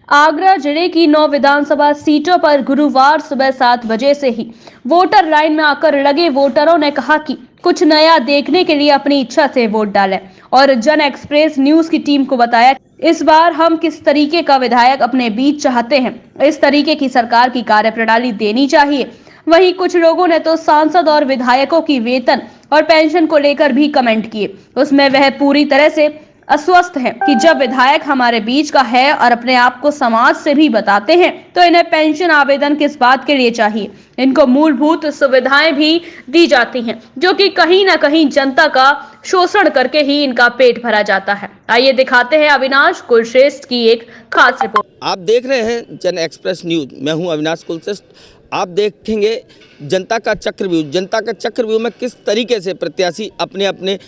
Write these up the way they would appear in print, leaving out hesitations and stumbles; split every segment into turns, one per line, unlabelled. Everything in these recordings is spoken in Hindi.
आगरा जिले की 9 विधानसभा सीटों पर गुरुवार सुबह 7 बजे से ही वोटर लाइन में आकर लगे वोटरों ने कहा कि कुछ नया देखने के लिए अपनी इच्छा से वोट डालें और जन एक्सप्रेस न्यूज की टीम को बताया इस बार हम किस तरीके का विधायक अपने बीच चाहते हैं, इस तरीके की सरकार की कार्यप्रणाली देनी चाहिए। वहीं कुछ लोगों ने तो सांसद और विधायकों की वेतन और पेंशन को लेकर भी कमेंट किए। उसमें वह पूरी तरह से अस्वस्थ है कि जब विधायक हमारे बीच का है और अपने आप को समाज से भी बताते हैं तो इन्हें पेंशन आवेदन किस बात के लिए चाहिए। इनको मूलभूत सुविधाएं भी दी जाती हैं जो कि कहीं ना कहीं जनता का शोषण करके ही इनका पेट भरा जाता है। आइए दिखाते हैं अविनाश कुलश्रेष्ठ की एक खास रिपोर्ट।
आप देख रहे हैं जन एक्सप्रेस न्यूज। मैं हूं अविनाश कुलश्रेष्ठ। आप देखेंगे जनता का चक्रव्यूह। जनता का चक्रव्यूह में किस तरीके से प्रत्याशी अपने अपने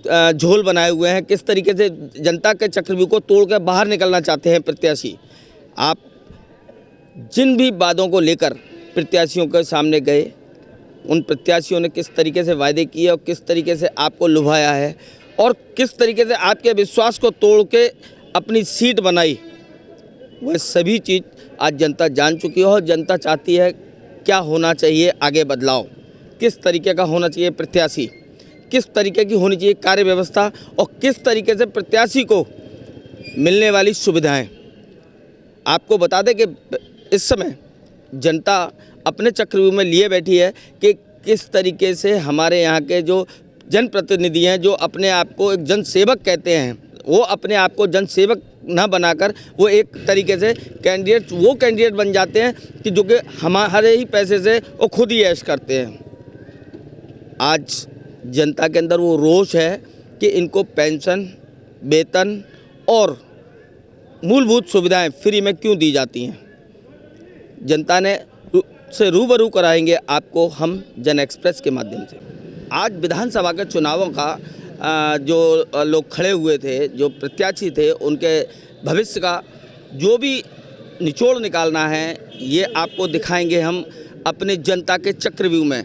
झोल बनाए हुए हैं, किस तरीके से जनता के चक्रव्यूह को तोड़कर बाहर निकलना चाहते हैं प्रत्याशी। आप जिन भी वादों को लेकर प्रत्याशियों के सामने गए, उन प्रत्याशियों ने किस तरीके से वायदे किए और किस तरीके से आपको लुभाया है और किस तरीके से आपके विश्वास को तोड़ के अपनी सीट बनाई, वह सभी चीज़ आज जनता जान चुकी है। और जनता चाहती है क्या होना चाहिए आगे बदलाव, किस तरीके का होना चाहिए प्रत्याशी, किस तरीके की होनी चाहिए कार्य व्यवस्था और किस तरीके से प्रत्याशी को मिलने वाली सुविधाएं। आपको बता दें कि इस समय जनता अपने चक्रव्यूह में लिए बैठी है कि किस तरीके से हमारे यहाँ के जो जनप्रतिनिधि हैं, जो अपने आप को एक जनसेवक कहते हैं, वो अपने आप को जनसेवक न बनाकर वो एक तरीके से कैंडिडेट बन जाते हैं कि जो कि हमारे ही पैसे से वो खुद ही ऐश करते हैं। आज जनता के अंदर वो रोष है कि इनको पेंशन, वेतन और मूलभूत सुविधाएं फ्री में क्यों दी जाती हैं। जनता ने से रूबरू कराएंगे आपको हम जन एक्सप्रेस के माध्यम से। आज विधानसभा के चुनावों का जो लोग खड़े हुए थे, जो प्रत्याशी थे, उनके भविष्य का जो भी निचोड़ निकालना है ये आपको दिखाएंगे हम अपने जनता के चक्रव्यूह में।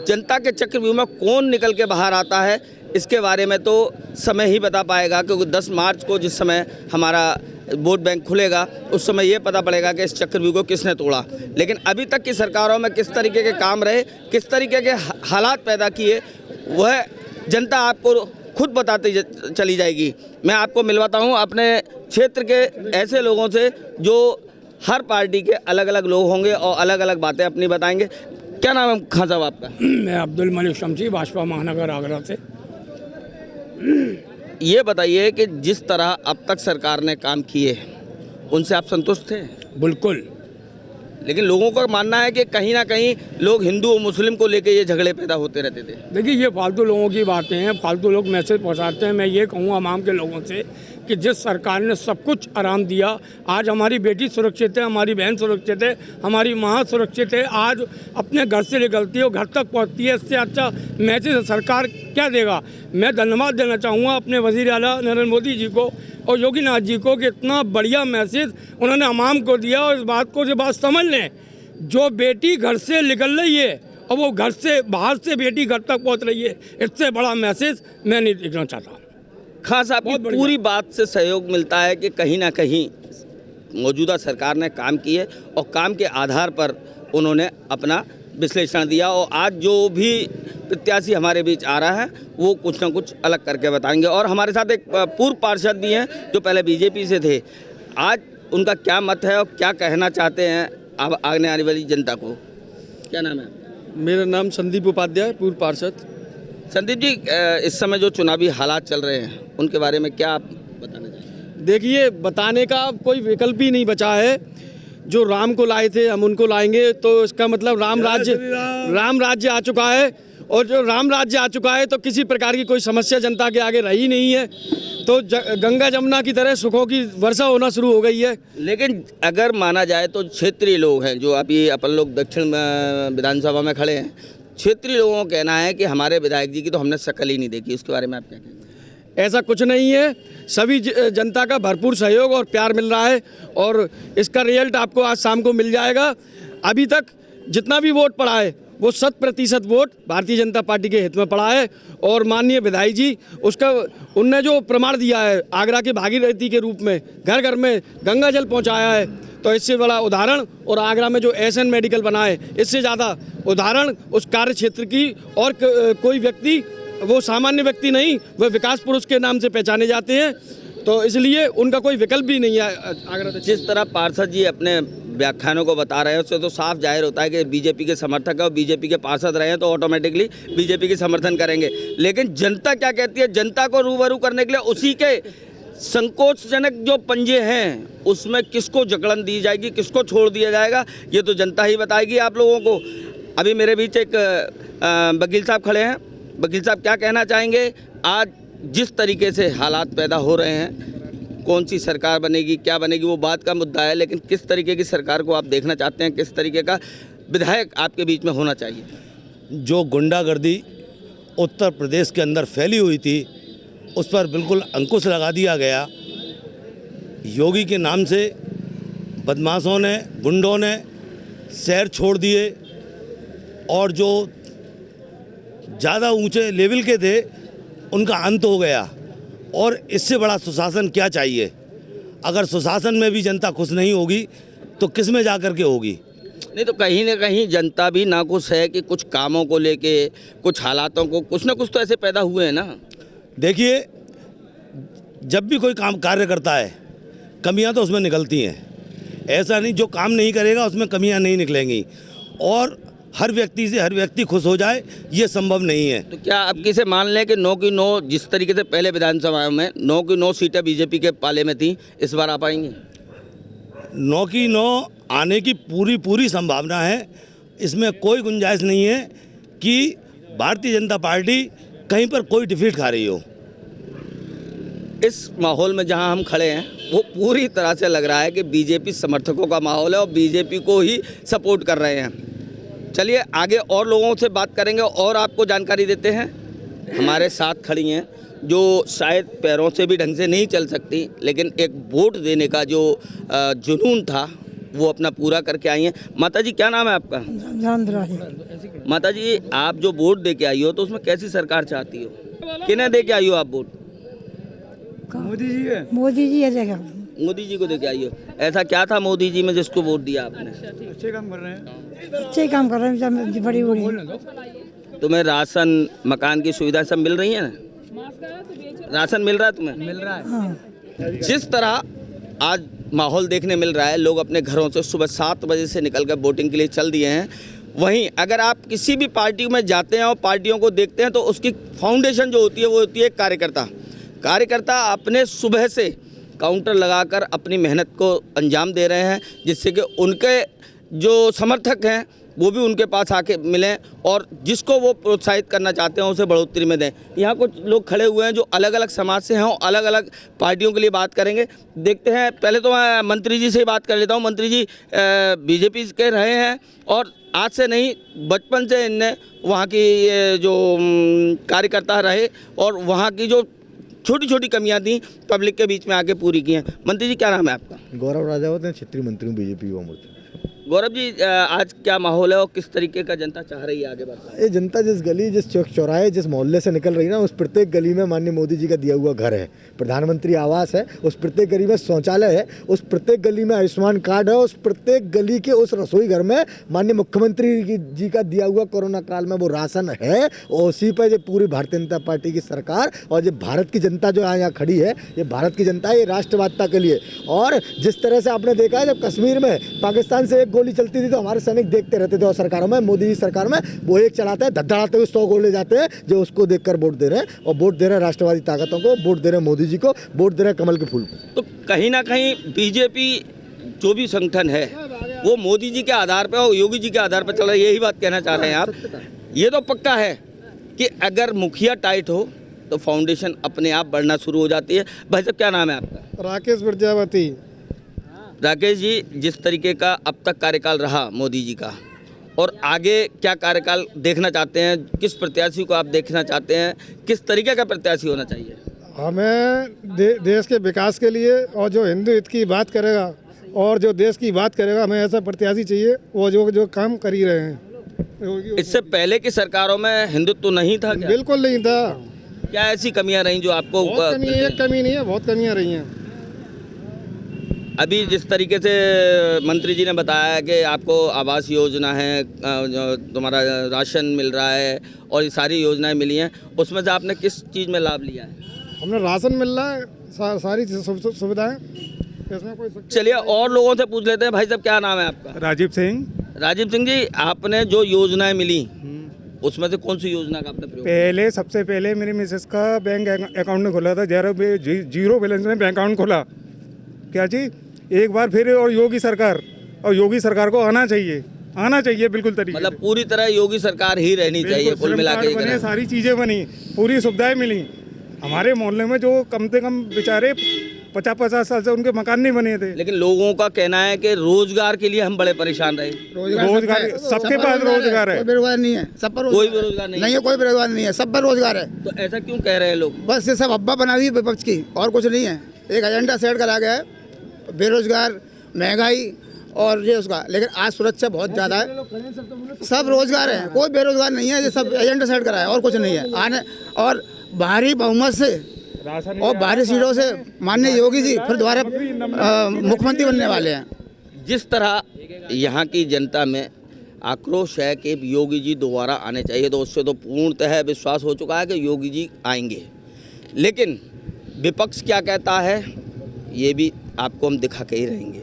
जनता के चक्रव्यूह में कौन निकल के बाहर आता है इसके बारे में तो समय ही बता पाएगा, क्योंकि 10 मार्च को जिस समय हमारा वोट बैंक खुलेगा उस समय ये पता पड़ेगा कि इस चक्रव्यूह को किसने तोड़ा। लेकिन अभी तक की सरकारों में किस तरीके के काम रहे, किस तरीके के हालात पैदा किए, वह जनता आपको खुद बताती चली जाएगी। मैं आपको मिलवाता हूँ अपने क्षेत्र के ऐसे लोगों से जो हर पार्टी के अलग अलग लोग होंगे और अलग अलग बातें अपनी बताएंगे। क्या नाम है खान साहब आपका?
मैं अब्दुल मलिक शमसी, भाजपा महानगर आगरा से।
ये बताइए कि जिस तरह अब तक सरकार ने काम किए उनसे आप संतुष्ट थे?
बिल्कुल।
लेकिन लोगों का मानना है कि कहीं ना कहीं लोग हिंदू और मुस्लिम को लेकर ये झगड़े पैदा होते रहते थे।
देखिए, ये फालतू लोगों की बातें हैं, फालतू लोग मैसेज पहुंचाते हैं। मैं ये कहूँगा आवाम के लोगों से कि जिस सरकार ने सब कुछ आराम दिया, आज हमारी बेटी सुरक्षित है, हमारी बहन सुरक्षित है, हमारी माँ सुरक्षित है, आज अपने घर से निकलती है और घर तक पहुँचती है। इससे अच्छा मैसेज सरकार क्या देगा। मैं धन्यवाद देना चाहूँगा अपने वज़ीर आला नरेंद्र मोदी जी को और योगी नाथ जी को कि इतना बढ़िया मैसेज उन्होंने आवाम को दिया। और इस बात को जो बात समझ लें, जो बेटी घर से निकल रही है और वो घर से बाहर से बेटी घर तक पहुंच रही है, इससे बड़ा मैसेज मैं नहीं देखना चाहता।
खास आपकी पूरी बात से सहयोग मिलता है कि कहीं ना कहीं मौजूदा सरकार ने काम किए और काम के आधार पर उन्होंने अपना विश्लेषण दिया। और आज जो भी प्रत्याशी हमारे बीच आ रहा है वो कुछ ना कुछ अलग करके बताएंगे। और हमारे साथ एक पूर्व पार्षद भी हैं जो पहले बीजेपी से थे। आज उनका क्या मत है और क्या कहना चाहते हैं अब आने वाली जनता को? क्या नाम है?
मेरा नाम संदीप उपाध्याय, पूर्व पार्षद।
संदीप जी, इस समय जो चुनावी हालात चल रहे हैं उनके बारे में क्या आप बताना चाहेंगे?
देखिए, बताने का कोई विकल्प ही नहीं बचा है। जो राम को लाए थे हम उनको लाएंगे, तो इसका मतलब राम राज्य आ चुका है। और जो राम राज्य आ चुका है तो किसी प्रकार की कोई समस्या जनता के आगे रही नहीं है। तो गंगा जमुना की तरह सुखों की वर्षा होना शुरू हो गई है।
लेकिन अगर माना जाए तो क्षेत्रीय लोग हैं जो अभी अपन लोग दक्षिण विधानसभा में खड़े हैं, क्षेत्रीय लोगों का कहना है कि हमारे विधायक जी की तो हमने शक्ल ही नहीं देखी। उसके बारे में आप क्या कहेंगे?
ऐसा कुछ नहीं है। सभी जनता का भरपूर सहयोग और प्यार मिल रहा है और इसका रिजल्ट आपको आज शाम को मिल जाएगा। अभी तक जितना भी वोट पड़ा है वो 100% वोट भारतीय जनता पार्टी के हित में पड़ा है। और माननीय विधायक जी उसका उनने जो प्रमाण दिया है आगरा के भागीरथी के रूप में घर घर में गंगा जल पहुंचाया है, तो इससे बड़ा उदाहरण और आगरा में जो एसएन मेडिकल बना है इससे ज़्यादा उदाहरण उस कार्य क्षेत्र की और कोई व्यक्ति, वो सामान्य व्यक्ति नहीं, वह विकास पुरुष के नाम से पहचाने जाते हैं। तो इसलिए उनका कोई विकल्प भी नहीं है आगरा।
जिस तरह पार्षद जी अपने व्याख्यानों को बता रहे हैं उससे तो साफ जाहिर होता है कि बीजेपी के समर्थक है और बीजेपी के पार्षद रहे हैं तो ऑटोमेटिकली बीजेपी के समर्थन करेंगे। लेकिन जनता क्या कहती है, जनता को रूबरू करने के लिए उसी के संकोचजनक जो पंजे हैं उसमें किसको जकड़न दी जाएगी, किसको छोड़ दिया जाएगा, ये तो जनता ही बताएगी आप लोगों को। अभी मेरे बीच एक वकील साहब खड़े हैं। वकील साहब क्या कहना चाहेंगे, आज जिस तरीके से हालात पैदा हो रहे हैं, कौन सी सरकार बनेगी, क्या बनेगी, वो बात का मुद्दा है, लेकिन किस तरीके की सरकार को आप देखना चाहते हैं, किस तरीके का विधायक आपके बीच में होना चाहिए?
जो गुंडागर्दी उत्तर प्रदेश के अंदर फैली हुई थी उस पर बिल्कुल अंकुश लगा दिया गया। योगी के नाम से बदमाशों ने, गुंडों ने शहर छोड़ दिए और जो ज़्यादा ऊंचे लेवल के थे उनका अंत हो गया। और इससे बड़ा सुशासन क्या चाहिए? अगर सुशासन में भी जनता खुश नहीं होगी तो किस में जा कर के होगी?
नहीं तो कहीं ना कहीं जनता भी नाखुश है कि कुछ कामों को लेके, कुछ हालातों को कुछ ना कुछ तो ऐसे पैदा हुए हैं ना।
देखिए, जब भी कोई काम कार्य करता है कमियां तो उसमें निकलती हैं। ऐसा नहीं जो काम नहीं करेगा उसमें कमियां नहीं निकलेंगी। और हर व्यक्ति खुश हो जाए ये संभव नहीं है।
तो क्या अब किसे मान लें कि 9 की 9 जिस तरीके से पहले विधानसभा में 9 की 9 सीटें बीजेपी के पाले में थी, इस बार आ पाएंगे?
9 की 9 आने की पूरी संभावना है। इसमें कोई गुंजाइश नहीं है कि भारतीय जनता पार्टी कहीं पर कोई डिफीट खा रही हो।
इस माहौल में जहां हम खड़े हैं वो पूरी तरह से लग रहा है कि बीजेपी समर्थकों का माहौल है और बीजेपी को ही सपोर्ट कर रहे हैं। चलिए आगे और लोगों से बात करेंगे और आपको जानकारी देते हैं। हमारे साथ खड़ी हैं जो शायद पैरों से भी ढंग से नहीं चल सकती, लेकिन एक वोट देने का जो जुनून था वो अपना पूरा करके आई हैं। माता जी क्या नाम है आपका? माता जी आप जो वोट दे के आई हो तो उसमें कैसी सरकार चाहती हो? किन्हें दे के आई हो आप वोट?
मोदी जी है।
मोदी जी को दे के आई हो। ऐसा क्या था मोदी जी में जिसको वोट दिया आपने?
अच्छे काम कर रहे हैं।
अच्छे काम कर रहे हैं, बड़ी बड़ी।
तुम्हें राशन, मकान की सुविधा सब मिल रही है ना? राशन मिल रहा है तुम्हें?
मिल रहा है।
हाँ।
जिस तरह आज माहौल देखने मिल रहा है, लोग अपने घरों से सुबह 7 बजे से निकलकर वोटिंग के लिए चल दिए हैं। वहीं अगर आप किसी भी पार्टी में जाते हैं और पार्टियों को देखते हैं तो उसकी फाउंडेशन जो होती है वो होती है कार्यकर्ता अपने सुबह से काउंटर लगाकर अपनी मेहनत को अंजाम दे रहे हैं, जिससे कि उनके जो समर्थक हैं वो भी उनके पास आके मिलें और जिसको वो प्रोत्साहित करना चाहते हैं उसे बढ़ोतरी में दें। यहाँ कुछ लोग खड़े हुए हैं जो अलग अलग समाज से हैं और अलग अलग पार्टियों के लिए बात करेंगे। देखते हैं, पहले तो मैं मंत्री जी से ही बात कर लेता हूँ। मंत्री जी बीजेपी के रहे हैं और आज से नहीं बचपन से इनने वहाँ की जो कार्यकर्ता रहे और वहाँ की जो छोटी छोटी कमियां थी पब्लिक के बीच में आके पूरी की हैं। मंत्री जी क्या नाम है आपका?
गौरव राजावत हैं, क्षेत्रीय मंत्री हूँ बीजेपी युवा मोर्चा।
गौरव जी आज क्या माहौल है और किस तरीके का जनता चाह रही है आगे बढ़ना?
ये जनता जिस गली, जिस चौक चौराहे, जिस मोहल्ले से निकल रही है ना, उस प्रत्येक गली में माननीय मोदी जी का दिया हुआ घर है, प्रधानमंत्री आवास है, उस प्रत्येक गली में शौचालय है, उस प्रत्येक गली में आयुष्मान कार्ड है, उस प्रत्येक गली के उस रसोई घर में माननीय मुख्यमंत्री जी का दिया हुआ कोरोना काल में वो राशन है। और उसी पर ये पूरी भारतीय जनता पार्टी की सरकार और ये भारत की जनता जो यहाँ खड़ी है, ये भारत की जनता है, ये राष्ट्रवादिता के लिए। और जिस तरह से आपने देखा है जब कश्मीर में पाकिस्तान से एक गोली चलती थी तो हमारे सैनिक देखते रहते थे, और सरकारों में, मोदी जी सरकार में वो एक चलाते हैं, धड़धड़ाते हुए 100 गोले जाते हैं, जो उसको देखकर वोट दे रहे हैं। और वोट दे रहे हैं राष्ट्रवादी ताकतों को, वोट दे रहे हैं मोदी जी को, वोट दे रहे हैं कमल के फूल को।
तो कहीं ना कहीं बीजेपी जो भी संगठन है वो मोदी जी के आधार पर और योगी जी के आधार पर चल रहा है, यही बात कहना चाह रहे हैं आप? ये तो पक्का है कि अगर मुखिया टाइट हो तो फाउंडेशन अपने आप बढ़ना शुरू हो जाती है। भाई साहब क्या नाम है आपका?
राकेश प्रजापति।
राकेश जी, जिस तरीके का अब तक कार्यकाल रहा मोदी जी का और आगे क्या कार्यकाल देखना चाहते हैं, किस प्रत्याशी को आप देखना चाहते हैं, किस तरीके का प्रत्याशी होना चाहिए?
हमें देश के विकास के लिए और जो हिंदू हित की बात करेगा और जो देश की बात करेगा, हमें ऐसा प्रत्याशी चाहिए वो जो काम कर ही रहे हैं।
इससे पहले की सरकारों में हिंदुत्व नहीं था क्या?
बिल्कुल नहीं था।
क्या ऐसी कमियां रही जो आपको
बहुत कमी है, एक कमी नहीं है, बहुत कमियां रही हैं।
अभी जिस तरीके से मंत्री जी ने बताया कि आपको आवास योजना है, तुम्हारा राशन मिल रहा है और ये सारी योजनाएं मिली हैं, उसमें से आपने किस चीज़ में लाभ लिया है?
हमने राशन मिल रहा है, सारी सुविधाएं, इसमें कोई।
चलिए और लोगों से पूछ लेते हैं। भाई साहब क्या नाम है आपका?
राजीव सिंह।
राजीव सिंह जी, आपने जो योजनाएं मिली उसमें से कौन सी योजना का आपने प्रयोग?
पहले सबसे पहले मेरी मिसेस का बैंक अकाउंट में खोला था, जीरो बैलेंस में बैंक अकाउंट खोला। क्या जी, एक बार फिर और योगी सरकार को आना चाहिए बिल्कुल तरीके।
मतलब पूरी तरह योगी सरकार ही रहनी चाहिए कुल मिला के।
सारी चीज़ें बनी, पूरी सुविधाएं मिली। हमारे मोहल्ले में जो कम से कम बेचारे 50-50 साल से उनके मकान नहीं बने थे।
लेकिन लोगों का कहना है कि रोजगार के लिए हम बड़े परेशान रहे।
रोजगार सबके पास रोजगार है,
बेरोजगार नहीं है, सब पर
कोई बेरोजगार नहीं
है, कोई बेरोजगार नहीं है, सब पर रोजगार है।
तो ऐसा क्यों कह रहे हैं लोग?
बस ये सब अब्बा बना हुई विपक्ष की, और कुछ नहीं है। एक एजेंडा सेट करा गया है, बेरोजगार, महंगाई और ये उसका। लेकिन आज सुरक्षा बहुत ज़्यादा है, सब रोजगार है, कोई बेरोजगार नहीं है। ये सब एजेंडा सेट करा है और कुछ नहीं है। आने और भारी बहुमत से और भारी सीटों से माननीय योगी जी फिर दोबारा मुख्यमंत्री बनने वाले हैं।
जिस तरह यहाँ की जनता में आक्रोश है कि योगी जी दोबारा आने चाहिए, तो उससे तो पूर्णतः विश्वास हो चुका है कि योगी जी आएंगे। लेकिन विपक्ष क्या कहता है ये भी आपको हम दिखा के ही रहेंगे।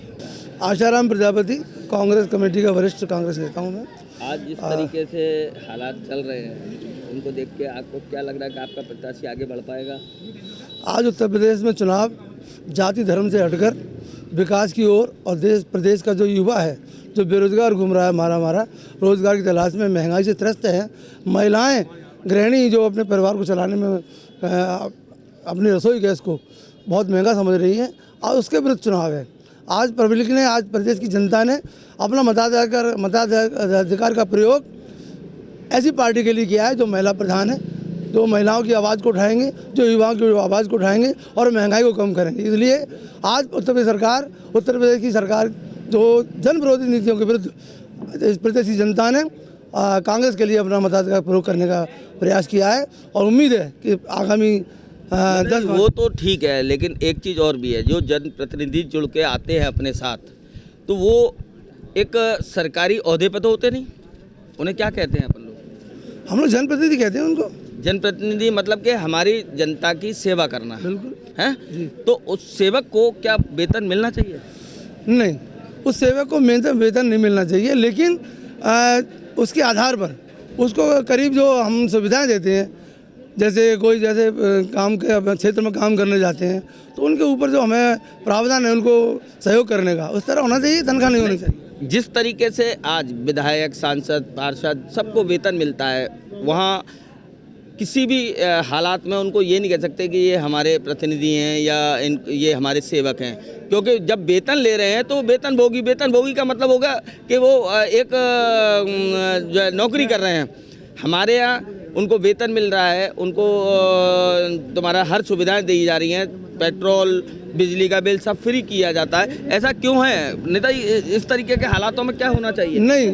आशाराम प्रजापति, कांग्रेस कमेटी का वरिष्ठ कांग्रेस नेता हूँ मैं।
आज जिस तरीके से हालात चल रहे हैं उनको देख के आपको क्या लग रहा है कि आपका प्रत्याशी आगे बढ़ पाएगा?
आज उत्तर प्रदेश में चुनाव जाति धर्म से हटकर विकास की ओर और देश प्रदेश का जो युवा है जो बेरोजगार घूम रहा है, मारा रोजगार की तलाश में, महंगाई से त्रस्त है, महिलाएं गृहिणी जो अपने परिवार को चलाने में अपनी रसोई गैस को बहुत महंगा समझ रही है, आज उसके विरुद्ध चुनाव है। आज पब्लिक ने, आज प्रदेश की जनता ने अपना मताधिकार का प्रयोग ऐसी पार्टी के लिए किया है जो महिला प्रधान है, जो महिलाओं की आवाज़ को उठाएंगे, जो युवाओं की आवाज़ को उठाएंगे और महंगाई को कम करेंगे। इसलिए आज उत्तर प्रदेश की सरकार जो जन विरोधी नीतियों के विरुद्ध इस प्रदेश की जनता ने कांग्रेस के लिए अपना मताधिकार प्रयोग करने का प्रयास किया है और उम्मीद है कि आगामी 10
वो तो ठीक है, लेकिन एक चीज़ और भी है, जो जनप्रतिनिधि जुड़ के आते हैं अपने साथ, तो वो एक सरकारी ओहदे पर तो होते नहीं, उन्हें क्या कहते हैं अपन लोग?
हम लोग जनप्रतिनिधि कहते हैं उनको।
जनप्रतिनिधि मतलब कि हमारी जनता की सेवा करना।
बिल्कुल
है जी। तो उस सेवक को क्या वेतन मिलना चाहिए?
नहीं, उस सेवक को वेतन नहीं मिलना चाहिए, लेकिन उसके आधार पर उसको करीब जो हम सुविधाएं देते हैं, जैसे काम के क्षेत्र में काम करने जाते हैं तो उनके ऊपर जो हमें प्रावधान है उनको सहयोग करने का, उस तरह होना चाहिए, तनख्वाह नहीं होनी चाहिए।
जिस तरीके से आज विधायक, सांसद, पार्षद सबको वेतन मिलता है, वहाँ किसी भी हालात में उनको ये नहीं कह सकते कि ये हमारे प्रतिनिधि हैं या ये हमारे सेवक हैं, क्योंकि जब वेतन ले रहे हैं तो वेतन भोगी का मतलब होगा कि वो एक नौकरी कर रहे हैं। हमारे यहाँ उनको वेतन मिल रहा है, उनको तुम्हारा हर सुविधाएं दी जा रही हैं, पेट्रोल, बिजली का बिल सब फ्री किया जाता है। ऐसा क्यों है नेता जी? इस तरीके के हालातों में क्या होना चाहिए?
नहीं,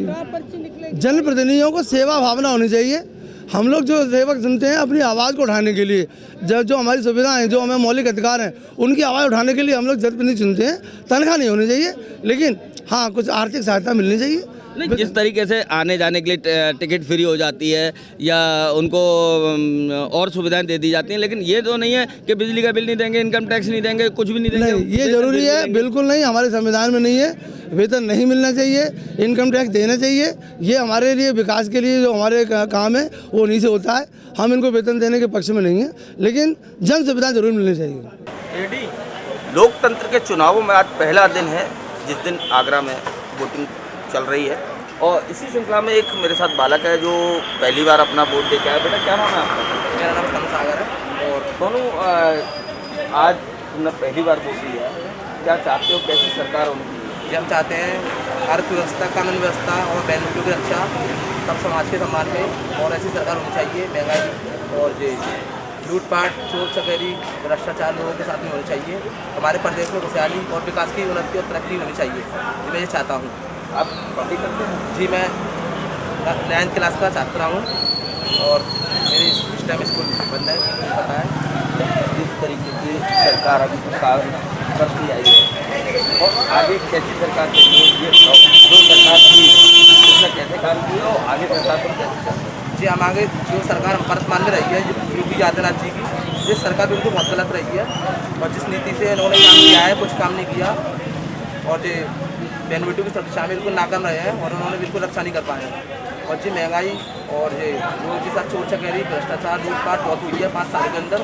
जनप्रतिनिधियों को सेवा भावना होनी चाहिए। हम लोग जो सेवक चुनते हैं अपनी आवाज़ को उठाने के लिए, जो हमारी सुविधाएं, जो हमें मौलिक अधिकार हैं, उनकी आवाज़ उठाने के लिए हम लोग जनप्रतिनिधि चुनते हैं। तनख्वाह नहीं होनी चाहिए, लेकिन हाँ कुछ आर्थिक सहायता मिलनी चाहिए।
नहीं, जिस तरीके से आने जाने के लिए टिकट फ्री हो जाती है या उनको और सुविधाएं दे दी जाती हैं, लेकिन ये तो नहीं है कि बिजली का बिल नहीं देंगे, इनकम टैक्स नहीं देंगे, कुछ भी नहीं देंगे।
नहीं, ये जरूरी है, बिल्कुल नहीं, हमारे संविधान में नहीं है। वेतन नहीं मिलना चाहिए, इनकम टैक्स देना चाहिए। ये हमारे लिए विकास के लिए जो हमारे काम है वो नहीं से होता है। हम इनको वेतन देने के पक्ष में नहीं है, लेकिन जन सुविधा जरूर मिलनी चाहिए।
लोकतंत्र के चुनावों में आज पहला दिन है जिस दिन आगरा में वोटिंग चल रही है, और इसी श्रृंखला में एक मेरे साथ बालक है जो पहली बार अपना वोट दे के आया। बेटा क्या नाम है आपका?
मेरा नाम सोनू सागर है।
और सोनू, आज तुमने पहली बार वोट दिया, क्या चाहते हो, कैसी सरकार होनी चाहिए?
हम चाहते हैं अर्थव्यवस्था, कानून व्यवस्था और बैंकों की रक्षा, सब समाज के सम्मान में, और ऐसी सरकार होनी चाहिए। महंगाई और जो लूटपाट, चोर चकेरी, भ्रष्टाचार लोगों के साथ में होनी चाहिए। हमारे प्रदेश में खुशहाली और विकास की उन्नति और तरक्की होनी चाहिए, मैं ये चाहता हूँ।
आप पढ़ाई करते हैं?
जी, मैं 9th क्लास का छात्रा हूँ और मेरी इस टाइम स्कूल बंद है, मुझे पता है।
जिस तरीके की सरकार अभी करती आई है और आगे कैसी सरकार चाहिए ये जो सरकार थी उसने कैसे काम किया और आगे सरकार को कैसे करती
जी हम आगे जो सरकार वर्तमान में रही है योगी आदित्यनाथ जी की, जिस सरकार भी उनको बहुत गलत रही है और जिस नीति से इन्होंने काम किया है कुछ काम नहीं किया और जो बहन बेटियों की सुरक्षा में बिल्कुल नाकाम रहे हैं और उन्होंने बिल्कुल रक्षा नहीं कर पाए और जी महंगाई और ये लोगों के साथ चोर चकेरी भ्रष्टाचार लूटपाट बहुत हुई है 5 साल के अंदर।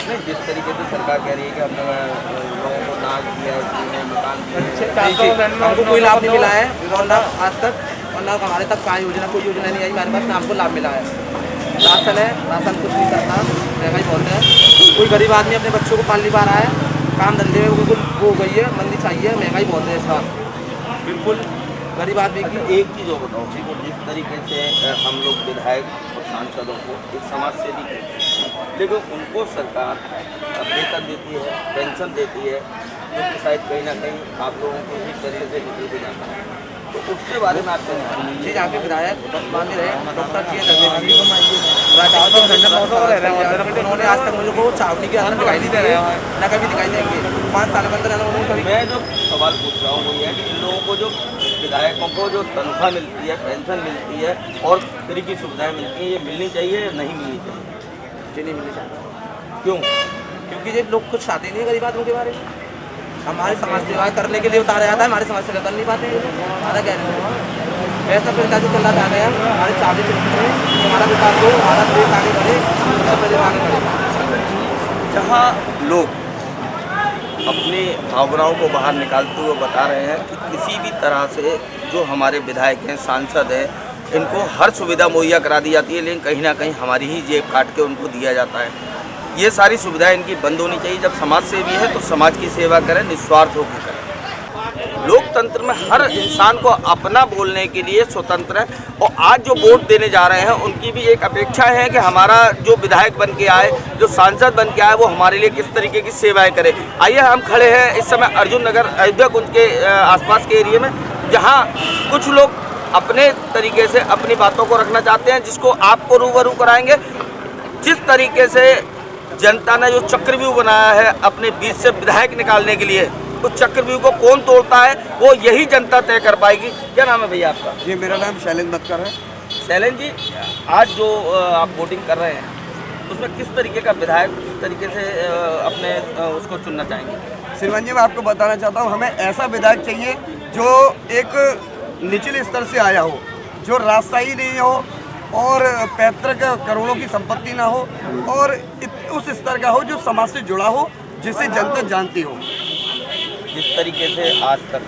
नहीं, जिस तरीके से सरकार कह रही है कि हमने लोगों को नाज दिया है, मकान दिए,
हमको कोई लाभ नहीं मिला है और ना आज तक और ना हमारे तक कोई योजना नहीं आई हमारे पास, ना हमको लाभ मिला है। राशन है, राशन कुछ नहीं करता, महंगाई बहुत है, कोई गरीब आदमी अपने बच्चों को पाल नहीं पा रहा है, काम धंधे में बिल्कुल वो हो गई है, मंदी चाहिए, महंगाई बहुत है इस बार बिल्कुल गरीब आदमी की।
एक चीज़ और बताओ जी, जिस तरीके से हम लोग विधायक और सांसदों को एक समाज सेवी कहते हैं, लेकिन उनको सरकार वेतन देती है, पेंशन देती है, जो कि शायद कहीं ना कहीं आप लोगों को इस तरीके से निकल भी जाता है, तो उसके बारे में आप
जी यहाँ के विधायक वर्तमान में रहे डॉक्टर उन्होंने आज तक मुझे को छावनी के अंदर दिखाई नहीं दे रहे हैं, न कभी दिखाई देंगे 5 साल के अंदर उन्होंने कभी।
मैं जो सवाल पूछ रहा हूँ वो ये है कि इन लोगों को जो विधायकों को जो तनख्वाह मिलती है, पेंशन मिलती है और फ्री की सुविधाएं मिलती हैं, ये मिलनी चाहिए या नहीं मिलनी चाहिए?
जी नहीं मिलनी चाहिए।
क्यों?
क्योंकि ये लोग कुछ चाहते नहीं है गरीब आदमी के बारे में। हमारी समाज सेवा करने के लिए उतारा जाता है, हमारी समाज सेवा कर नहीं पाते हैं, ज़्यादा कह रहे हैं ऐसा फिर जो चलना चाहते हैं हमारे चाबी हमारा विकास हो, हमारा देश आगे बढ़े, उत्तर प्रदेश आगे बढ़े।
जहाँ लोग अपनी भावनाओं को बाहर निकालते हुए बता रहे हैं कि किसी भी तरह से जो हमारे विधायक हैं, सांसद हैं, इनको हर सुविधा मुहैया करा दी जाती है, लेकिन कहीं ना कहीं हमारी ही जेब काट के उनको दिया जाता है। ये सारी सुविधाएं इनकी बंद होनी चाहिए। जब समाज सेवी है तो समाज की सेवा करें, निस्वार्थ होकर करें। लोकतंत्र में हर इंसान को अपना बोलने के लिए स्वतंत्र है और आज जो वोट देने जा रहे हैं उनकी भी एक अपेक्षा है कि हमारा जो विधायक बन के आए, जो सांसद बन के आए, वो हमारे लिए किस तरीके की सेवाएं करे। आइए हम खड़े हैं इस समय अर्जुन नगर अयोध्या कुंज के आसपास के एरिया में, जहाँ कुछ लोग अपने तरीके से अपनी बातों को रखना चाहते हैं, जिसको आपको रूबरू कराएंगे। जिस तरीके से जनता ने जो चक्रव्यूह बनाया है अपने बीच से विधायक निकालने के लिए, उस चक्रव्यूह को कौन तोड़ता है वो यही जनता तय कर पाएगी। क्या नाम है भैया आपका?
जी मेरा नाम शैलेंद्र मतकर है।
शैलेंद्र जी, आज जो आप वोटिंग कर रहे हैं उसमें किस तरीके का विधायक, किस तरीके से अपने उसको चुनना चाहेंगे?
श्रीमान जी मैं आपको बताना चाहता हूँ, हमें ऐसा विधायक चाहिए जो एक निचले स्तर से आया हो, जो राजशाही नहीं हो और पैतृक करोड़ों की संपत्ति ना हो और उस स्तर का हो जो समाज से जुड़ा हो, जिसे जनता जानती हो।
जिस तरीके से आज तक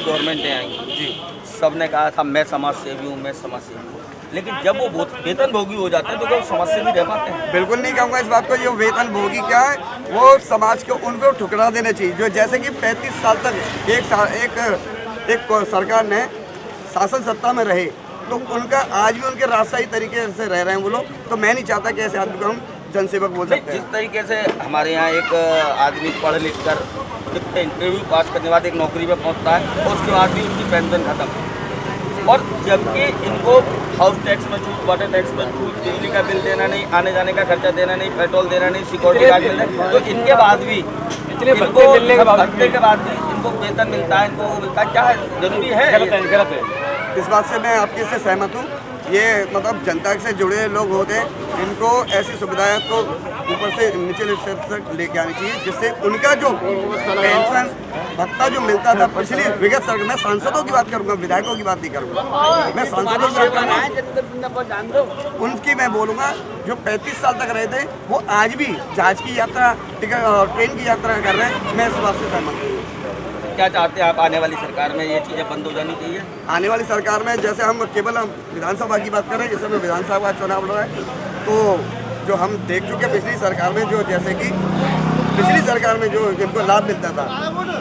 गवर्नमेंटें आई जी, सबने कहा था मैं समाज सेवी हूँ, मैं समाज सेवी हूँ, लेकिन जब वो वेतन भोगी हो जाते हैं तो क्या समाज सेवी रह पाते हैं?
बिल्कुल नहीं कहूँगा इस बात को। ये वेतन भोगी क्या है, वो समाज को उनको ठुकरा देना चाहिए। जो जैसे कि 35 साल तक एक सरकार ने शासन सत्ता में रहे, तो उनका आज भी उनके राजशाही तरीके से रह रहे हैं वो लोग। तो मैं नहीं चाहता कि ऐसे आदमी को हम जनसेवक बोल सकते हैं।
जिस तरीके से हमारे यहाँ एक आदमी पढ़ लिख कर कितने इंटरव्यू पास करने के बाद एक नौकरी पे पहुँचता है और उसके बाद भी उनकी पेंशन खत्म, और जबकि इनको हाउस टैक्स में छूट, वाटर टैक्स में छूट, बिजली का बिल देना नहीं, आने जाने का खर्चा देना नहीं, पेट्रोल देना नहीं, सिक्योरिटी गार्ड मिलना नहीं, तो इनके बाद भी इनको भत्ते के बाद भी इनको वेतन मिलता है, इनको मिलता है। क्या है, जरूरी है?
गलत है। इस बात से मैं आपके से सहमत हूँ। ये मतलब जनता से जुड़े लोग होते हैं, इनको ऐसी सुविधाएं को ऊपर से निचले स्तर तक लेके आनी चाहिए, जिससे उनका जो पेंशन भत्ता जो मिलता था पिछली विगत सरकार, मैं सांसदों की बात करूंगा, विधायकों की बात नहीं करूंगा, मैं सांसदों की बात करूंगा। उनकी मैं बोलूँगा जो 35 साल तक रहे थे, वो आज भी जहाज की यात्रा, ट्रेन की यात्रा कर रहे हैं। मैं इस बात से सहमत हूँ।
क्या चाहते हैं आप आने वाली सरकार में? ये चीज़ें बंद हो जानी चाहिए।
आने वाली सरकार में जैसे हम केवल विधानसभा की बात करें, इस समय विधानसभा का चुनाव लड़ रहा है, तो जो हम देख चुके हैं पिछली सरकार में, जो जैसे कि पिछली सरकार में जो जिनको लाभ मिलता था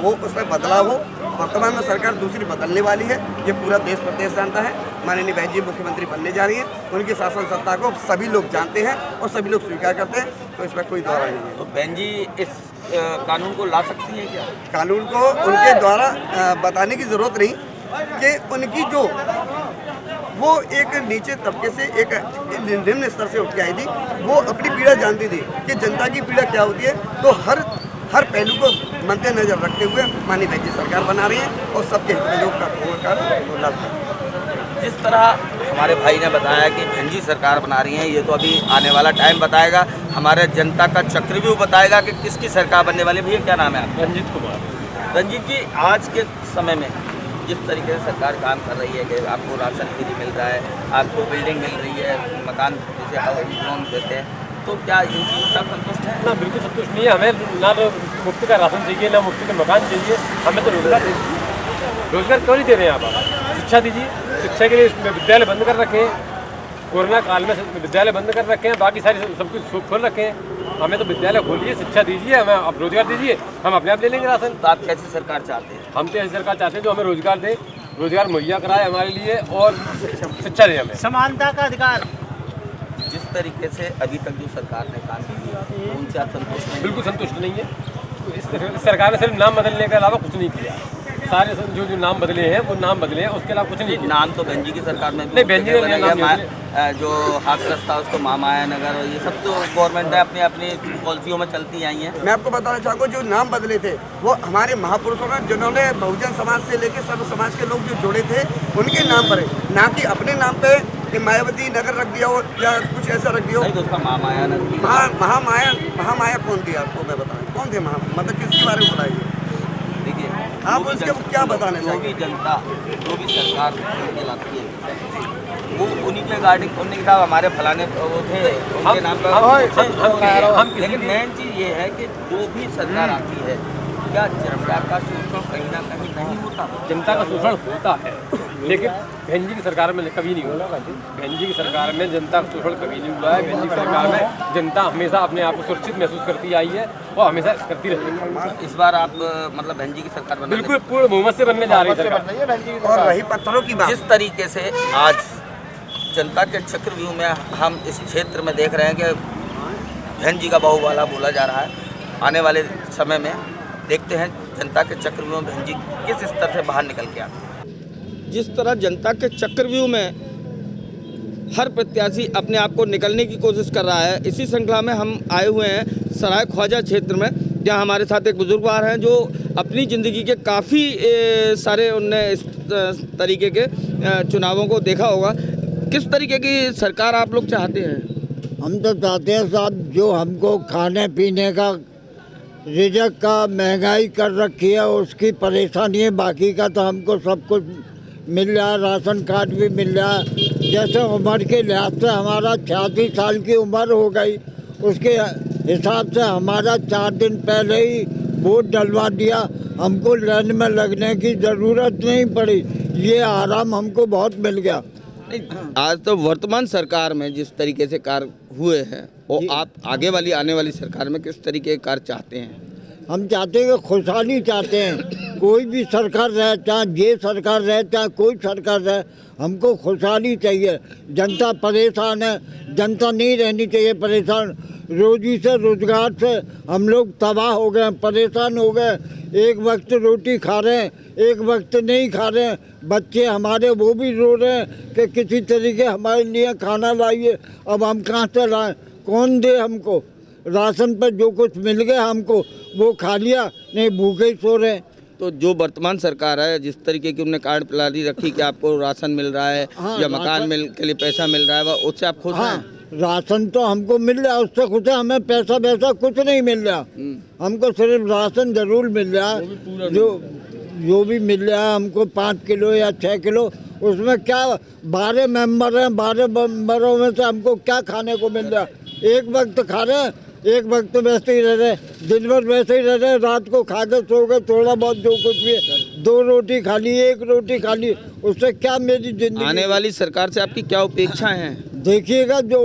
वो उसमें बदलाव हो। वर्तमान में सरकार दूसरी बदलने वाली है, ये पूरा देश प्रदेश जानता है। माननीय बहन जी मुख्यमंत्री बनने जा रही है, उनकी शासन सत्ता को सभी लोग जानते हैं और सभी लोग स्वीकार करते हैं, तो इसमें कोई दौरा नहीं है।
तो बहन जी इस कानून को ला सकती है क्या?
कानून को उनके द्वारा बताने की ज़रूरत नहीं कि उनकी जो वो एक नीचे तबके से एक निम्न स्तर से उठ के आई थी। वो अपनी पीड़ा जानती थी कि जनता की पीड़ा क्या होती है। तो हर पहलू को मद्देनजर रखते हुए माननीय बहन जी सरकार बना रही है और सबके हितों का लाभ।
जिस तरह हमारे भाई ने बताया कि बहन जी सरकार बना रही हैं, ये तो अभी आने वाला टाइम बताएगा, हमारे जनता का चक्रव्यूह बताएगा कि किसकी सरकार बनने वाली। भैया क्या नाम है आपका?
रंजीत कुमार।
रंजीत जी, आज के समय में जिस तरीके से सरकार काम कर रही है कि आपको राशन फ्री मिल रहा है, आपको बिल्डिंग मिल रही है, मकान जैसे हाउस लोन देते हैं, तो क्या इन चीज़ों से आप संतुष्ट हैं?
ना, बिल्कुल संतुष्ट नहीं है। हमें ना तो मुफ्त का राशन चाहिए, ना मुफ्त का मकान चाहिए, हमें तो रोजगार दीजिए। रोजगार क्यों नहीं दे रहे हैं आप? शिक्षा दीजिए, शिक्षा के लिए विद्यालय बंद कर रखे हैं, कोरोना काल में विद्यालय बंद कर रखे हैं, बाकी सारी सब कुछ खोल रखे हैं। हमें तो विद्यालय खोलिए, शिक्षा दीजिए, हमें आप रोजगार दीजिए, हम अपने आप ले लेंगे राशन।
तो आप कैसी सरकार चाहते हैं?
हम तो ऐसी सरकार चाहते हैं जो हमें रोजगार दे, रोजगार मुहैया कराए हमारे लिए और शिक्षा दे, हमें
समानता का अधिकार।
जिस तरीके से अभी तक जो सरकार ने काम किया उनसे आप संतुष्ट नहीं?
बिल्कुल संतुष्ट नहीं है। तो इस सरकार ने सिर्फ नाम बदलने के अलावा कुछ नहीं किया। सारे जो नाम बदले हैं वो नाम बदले हैं, उसके अलावा कुछ नहीं किया।
नाम तो बहन जी की सरकार में
नहीं, बहन जी ने
जो हाथरस था उसको महामाया नगर, और ये सब तो गवर्नमेंट है अपनी अपनी पॉलिसियों में चलती आई हैं।
मैं आपको बताना चाहूँगा जो नाम बदले थे वो हमारे महापुरुषों ने, जिन्होंने बहुजन समाज से लेकर सर्व समाज के लोग जो जुड़े थे उनके नाम पर है, ना कि अपने नाम पे कि मायावती नगर रख दिया हो या कुछ ऐसा रख दिया हो।
तो उसका महामाया नगर,
महामाया कौन थी आपको मैं बताऊँ? कौन थे मतलब किसके बारे में बताइए?
देखिए,
आप उसके क्या बताने
जो भी जनता, जो भी सरकार लाती है वो उन्हीं के गार्डिंग, उन्हीं का हमारे फलाने वो थे उनके नाम पर। लेकिन मेन चीज़ ये है कि जो भी सरकार आती है, क्या जनता का शोषण कहीं ना कहीं नहीं होता?
जनता का शोषण होता है, लेकिन बहन जी की सरकार में कभी नहीं हुआ। बहन जी की सरकार में जनता का शोषण कभी नहीं हुआ है। बहन जी की सरकार में जनता हमेशा अपने आप को सुरक्षित महसूस करती आई है और हमेशा करती रहेगी।
इस बार आप मतलब बहन जी की सरकार बनने,
बिल्कुल पूर्ण बहुमत से बनने जा रही है सरकार।
और रही पत्थरों की बात,
जिस तरीके से आज जनता के चक्रव्यूह में हम इस क्षेत्र में देख रहे हैं कि बहन जी का बाहुबला बोला जा रहा है, आने वाले समय में देखते हैं जनता के चक्रव्यूह में बहन जी किस स्तर से बाहर निकल के आते हैं। जिस तरह जनता के चक्रव्यूह में हर प्रत्याशी अपने आप को निकलने की कोशिश कर रहा है, इसी श्रृंखला में हम आए हुए हैं सराय ख्वाजा क्षेत्र में, जहां हमारे साथ एक बुजुर्ग आ रहे हैं जो अपनी ज़िंदगी के काफ़ी सारे उनने इस तरीके के चुनावों को देखा होगा। किस तरीके की सरकार आप लोग चाहते हैं?
हम तो चाहते हैं साहब जो हमको खाने पीने का रिजक का महंगाई कर रखी है उसकी परेशानी है, बाकी का तो हमको सब कुछ मिल रहा है, राशन कार्ड भी मिल रहा है। जैसे उम्र के लिहाज से हमारा 86 साल की उम्र हो गई, उसके हिसाब से हमारा 4 दिन पहले ही वोट डलवा दिया, हमको लाइन में लगने की ज़रूरत नहीं पड़ी, ये आराम हमको बहुत मिल गया।
आज तो वर्तमान सरकार में जिस तरीके से कार्य हुए हैं और आप आगे वाली आने वाली सरकार में किस तरीके के कार्य चाहते हैं?
हम चाहते हैं कि खुशहाली चाहते हैं, कोई भी सरकार रहे, चाहे ये सरकार रहे चाहे कोई सरकार रहे, हमको खुशहाली चाहिए। जनता परेशान है, जनता नहीं रहनी चाहिए परेशान। रोजी से रोजगार से हम लोग तबाह हो गए, परेशान हो गए। एक वक्त रोटी खा रहे हैं, एक वक्त नहीं खा रहे हैं। बच्चे हमारे वो भी रो रहे हैं कि किसी तरीके हमारे लिए खाना लाइए। अब हम कहाँ से लाएँ, कौन दे हमको? राशन पर जो कुछ मिल गया हमको वो खा लिया, नहीं भूखे ही सो रहे हैं।
तो जो वर्तमान सरकार है जिस तरीके की उन्होंने कार्ड प्रणाली रखी कि आपको राशन मिल रहा है,
हाँ,
या मकान मिल के लिए पैसा मिल रहा है, उससे आप खुश हैं?
राशन तो हमको मिल रहा है, उससे खुश है। हमें पैसा वैसा कुछ नहीं मिल रहा, हमको सिर्फ राशन जरूर मिल रहा है। जो भी मिल रहा है हमको 5 किलो या 6 किलो, उसमें क्या 12 मेंबर हैं, 12 मेंबरों में से हमको क्या खाने को मिल रहा है? एक वक्त खा रहे हैं, एक वक्त वैसे ही रह रहे, दिन भर वैसे ही रह रहे, रात को खा के सो गए, थोड़ा बहुत जो कुछ भी है, 2 रोटी खा ली, 1 रोटी खा ली, उससे क्या मेरी जिंदगी।
आने वाली सरकार से आपकी क्या अपेक्षाएं हैं?
देखिएगा जो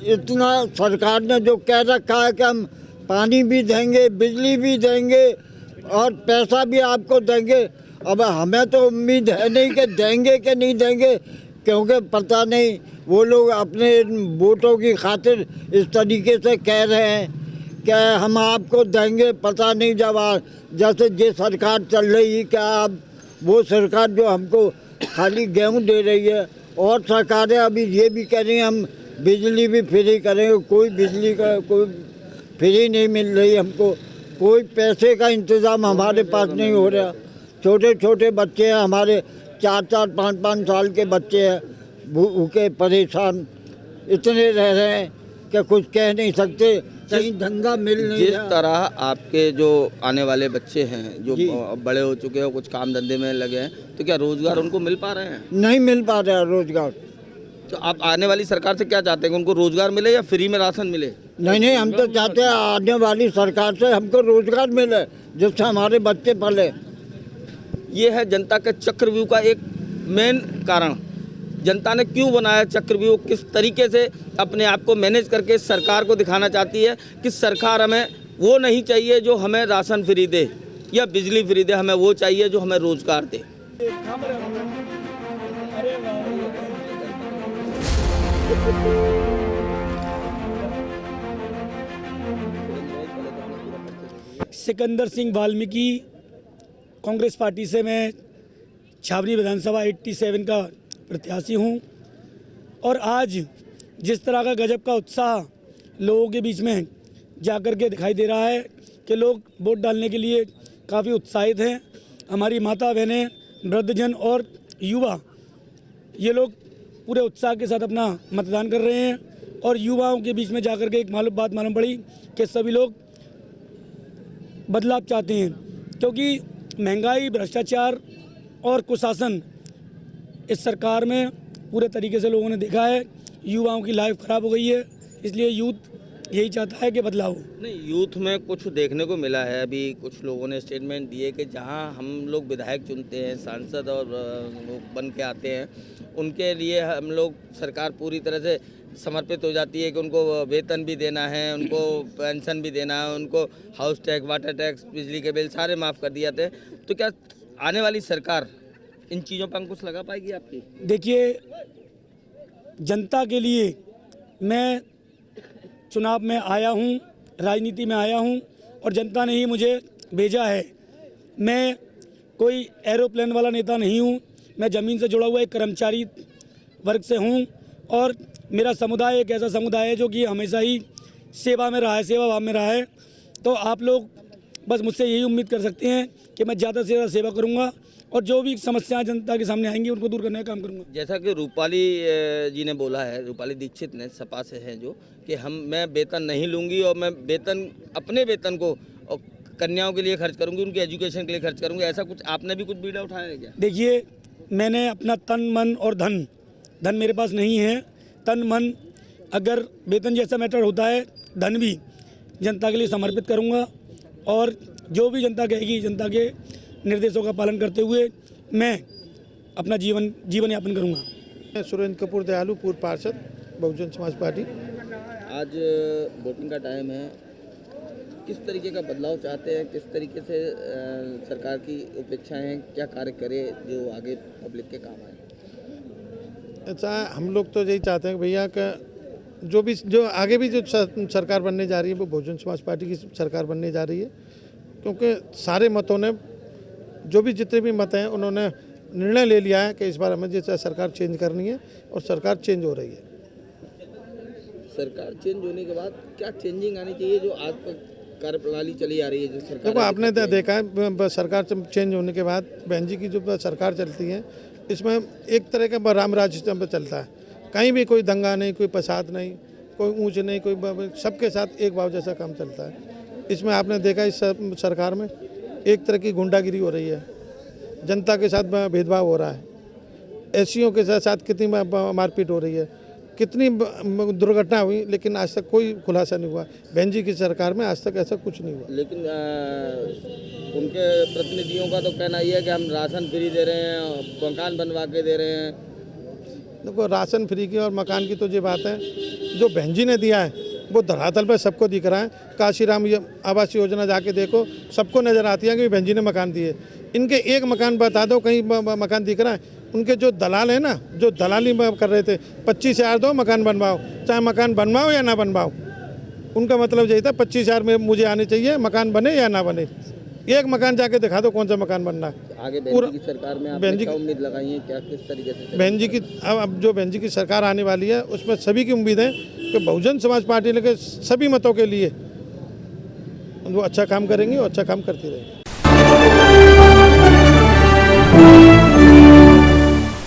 इतना सरकार ने जो कह रखा है कि हम पानी भी देंगे, बिजली भी देंगे और पैसा भी आपको देंगे, अब हमें तो उम्मीद है नहीं कि देंगे कि नहीं देंगे, क्योंकि पता नहीं वो लोग अपने वोटों की खातिर इस तरीके से कह रहे हैं कि हम आपको देंगे, पता नहीं जब जैसे ये सरकार चल रही है क्या अब वो सरकार जो हमको खाली गेहूं दे रही है और सरकारें अभी ये भी कह रही हैं हम बिजली भी फ्री करेंगे, कोई बिजली का कोई फ्री नहीं मिल रही हमको, कोई पैसे का इंतज़ाम हमारे पास नहीं हो रहा। छोटे छोटे बच्चे हैं हमारे, 4-4, 5-5 साल के बच्चे हैं, भूखे परेशान इतने रह रहे हैं कि कुछ कह नहीं सकते, कहीं धंधा मिल नहीं
जिस
रहा।
तरह आपके जो आने वाले बच्चे हैं जो बड़े हो चुके हैं, कुछ काम धंधे में लगे हैं, तो क्या रोजगार उनको मिल पा रहे हैं?
नहीं मिल पा रहा रोजगार।
तो आप आने वाली सरकार से क्या चाहते हैं कि उनको रोजगार मिले या फ्री में राशन मिले?
नहीं, हम तो चाहते हैं आने वाली सरकार से हमको रोजगार मिले जिससे हमारे बच्चे पले।
ये है जनता के चक्रव्यूह का एक मेन कारण। जनता ने क्यों बनाया चक्रव्यूह, किस तरीके से अपने आप को मैनेज करके सरकार को दिखाना चाहती है कि सरकार हमें वो नहीं चाहिए जो हमें राशन फ्री दे या बिजली फ्री दे, हमें वो चाहिए जो हमें रोजगार दे।
सिकंदर सिंह वाल्मीकि, कांग्रेस पार्टी से मैं छावनी विधानसभा 87 का प्रत्याशी हूं। और आज जिस तरह का गजब का उत्साह लोगों के बीच में जाकर के दिखाई दे रहा है कि लोग वोट डालने के लिए काफ़ी उत्साहित हैं। हमारी माता बहनें, वृद्धजन और युवा, ये लोग पूरे उत्साह के साथ अपना मतदान कर रहे हैं। और युवाओं के बीच में जाकर के एक बात मालूम पड़ी कि सभी लोग बदलाव चाहते हैं, क्योंकि महंगाई, भ्रष्टाचार और कुशासन इस सरकार में पूरे तरीके से लोगों ने देखा है। युवाओं की लाइफ खराब हो गई है, इसलिए यूथ यही चाहता है कि बदलाव हो।
नहीं, यूथ में कुछ देखने को मिला है। अभी कुछ लोगों ने स्टेटमेंट दिए कि जहां हम लोग विधायक चुनते हैं, सांसद और बन के आते हैं, उनके लिए हम लोग सरकार पूरी तरह से समर्पित हो जाती है कि उनको वेतन भी देना है, उनको पेंशन भी देना है, उनको हाउस टैक्स, वाटर टैक्स, बिजली के बिल सारे माफ़ कर दिए जाते हैं। तो क्या आने वाली सरकार इन चीज़ों पर अंकुश लगा पाएगी आपकी?
देखिए, जनता के लिए मैं चुनाव में आया हूँ, राजनीति में आया हूँ और जनता ने ही मुझे भेजा है। मैं कोई एरोप्लेन वाला नेता नहीं हूँ, मैं ज़मीन से जुड़ा हुआ एक कर्मचारी वर्ग से हूँ। और मेरा समुदाय एक ऐसा समुदाय है जो कि हमेशा ही सेवा में रहा है, सेवा भाव में रहा है। तो आप लोग बस मुझसे यही उम्मीद कर सकते हैं कि मैं ज़्यादा से ज़्यादा सेवा करूँगा और जो भी समस्याएं जनता के सामने आएंगी उनको दूर करने का काम करूँगा।
जैसा कि रूपाली जी ने बोला है, रूपाली दीक्षित ने, सपा से हैं जो, कि मैं वेतन नहीं लूँगी और मैं अपने वेतन को और कन्याओं के लिए खर्च करूँगी, उनके एजुकेशन के लिए खर्च करूँगी। ऐसा कुछ आपने भी कुछ बीड़ा उठाया है क्या?
देखिए, मैंने अपना तन, मन और धन मेरे पास नहीं है। तन मन अगर वेतन जैसा मैटर होता है, धन भी जनता के लिए समर्पित करूँगा और जो भी जनता कहेगी, जनता के निर्देशों का पालन करते हुए मैं अपना जीवन यापन करूँगा।
सुरेंद्र कपूर दयालु, पूर्व पार्षद, बहुजन समाज पार्टी।
आज वोटिंग का टाइम है, किस तरीके का बदलाव चाहते हैं, किस तरीके से सरकार की अपेक्षाएं हैं, क्या कार्य करे जो आगे पब्लिक के काम आए?
ऐसा हम लोग तो यही चाहते हैं भैया का जो आगे भी जो सरकार बनने जा रही है वो बहुजन समाज पार्टी की सरकार बनने जा रही है, क्योंकि सारे मतों ने, जो भी जितने भी मत हैं, उन्होंने निर्णय ले लिया है कि इस बार हमें जैसा सरकार चेंज करनी है और सरकार चेंज हो रही है।
सरकार चेंज होने के बाद क्या चेंजिंग आनी चाहिए जो आज तक कार्यप्रणाली चली आ रही है? जो सरकार,
देखो आपने देखा है सरकार चेंज होने के बाद बहन जी की जो सरकार चलती है, इसमें एक तरह का राम राज्य चलता है। कहीं भी कोई दंगा नहीं, कोई फसाद नहीं, कोई ऊंच नहीं, कोई सबके साथ एक भाव जैसा काम चलता है। इसमें आपने देखा इस सरकार में एक तरह की गुंडागिरी हो रही है, जनता के साथ भेदभाव हो रहा है, एससीओं के साथ कितनी मारपीट हो रही है, कितनी दुर्घटना हुई, लेकिन आज तक कोई खुलासा नहीं हुआ। बहन जी की सरकार में आज तक ऐसा कुछ नहीं हुआ।
लेकिन उनके प्रतिनिधियों का तो कहना ये है कि हम राशन फ्री दे रहे हैं, मकान बनवा के दे रहे हैं।
देखो, राशन फ्री की और मकान की तो ये बात है, जो बहन जी ने दिया है वो धरातल पर सबको दिख रहा है। काशीराम आवास योजना जाके देखो, सबको नज़र आती है कि बहन जी ने मकान दिए। इनके एक मकान बता दो कहीं मकान दिख रहा है? उनके जो दलाल है ना, जो दलाली कर रहे थे, 25,000 दो मकान बनवाओ, चाहे मकान बनवाओ या ना बनवाओ, उनका मतलब यही था 25,000 में मुझे आने चाहिए, मकान बने या ना बने। एक मकान जाके दिखा दो कौन सा मकान बनना है।
आगे
पूरा
बहन जी की सरकार में
बहन
आपने
जी
क्या
की-
उम्मीद लगाई है, क्या किस तरीके से
बहन जी की अब जो बहन जी की सरकार आने वाली है उसमें सभी की उम्मीद है कि बहुजन समाज पार्टी लेके सभी मतों के लिए वो अच्छा काम करेंगे और अच्छा काम करती रहेंगे।